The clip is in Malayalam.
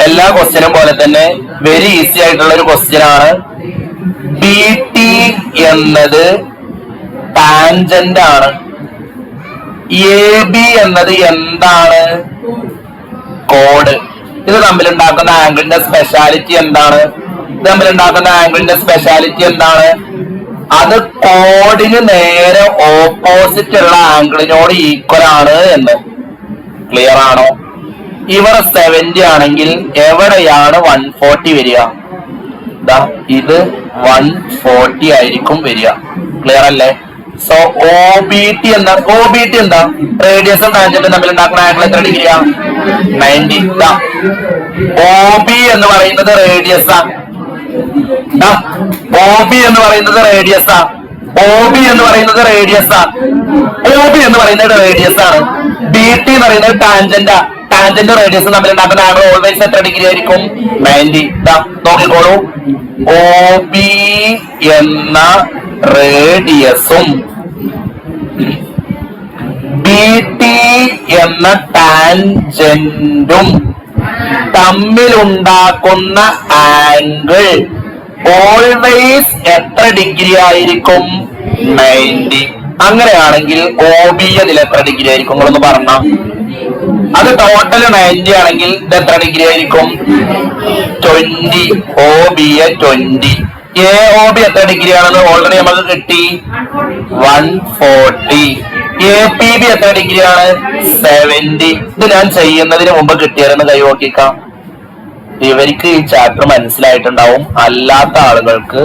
എല്ലാ ക്വസ്റ്റ്യനും പോലെ തന്നെ വെരി ഈസി ആയിട്ടുള്ള ഒരു ക്വസ്റ്റ്യൻ ആണ്. ബി ടി എന്നത് ടാൻജന്റ് ആണ്. എ ബി എന്നത് എന്താണ്? കോഡ്. ഇത് തമ്മിലുണ്ടാക്കുന്ന ആംഗിളിന്റെ സ്പെഷ്യാലിറ്റി എന്താണ്? അത് കോഡിന് നേരെ ഓപ്പോസിറ്റ് ഉള്ള ആംഗിളിനോട് ഈക്വൽ ആണ് എന്ന്. ക്ലിയർ ആണോ? ഇവിടെ 70 ആണെങ്കിൽ എവിടെയാണ് 140 വരിക? ഇത് 140 ആയിരിക്കും വരിക. ക്ലിയർ അല്ലേ? സോ OBT എന്താ? റേഡിയസും ടാൻജന്റും തമ്മിൽ ഉണ്ടാക്കുന്ന ആംഗിൾ എത്ര ഡിഗ്രിയാ? 90. OB എന്ന് പറയുന്നത് റേഡിയസാ. OB എന്ന് പറയുന്നത് റേഡിയസ് ആണ്. BT എന്ന് പറയുന്നത് ടാൻജന്റാ. ടാൻജന്റ് റേഡിയസും തമ്മിൽ ഉണ്ടാക്കുന്ന ആംഗിൾ ഓൾവേസ് എത്ര ഡിഗ്രി ആയിരിക്കും? 90. നോക്കിക്കോളൂ, OB എന്ന റേഡിയസും BT എന്ന ടാൻജന്റും തമ്മിലുണ്ടാക്കുന്ന ആംഗിൾ ഓൾവേസ് എത്ര ഡിഗ്രി ആയിരിക്കും? 90. അങ്ങനെയാണെങ്കിൽ OB ഇതിൽ എത്ര ഡിഗ്രി ആയിരിക്കും? നിങ്ങളൊന്ന് പറഞ്ഞ. അത് ടോട്ടൽ 90 ആണെങ്കിൽ ഇത് എത്ര ഡിഗ്രി ആയിരിക്കും? 20. OB 20. AOB എത്ര ഡിഗ്രി ആണെന്ന് ഓൾറെഡി നമുക്ക് കിട്ടി, 140. APB എത്ര ഡിഗ്രി ആണ്? 70. ഇത് ഞാൻ ചെയ്യുന്നതിന് മുമ്പ് കിട്ടിയാലെന്ന് കൈ നോക്കിക്കാം. ഇവർക്ക് ഈ ചാപ്റ്റർ മനസ്സിലായിട്ടുണ്ടാവും, അല്ലാത്ത ആളുകൾക്ക്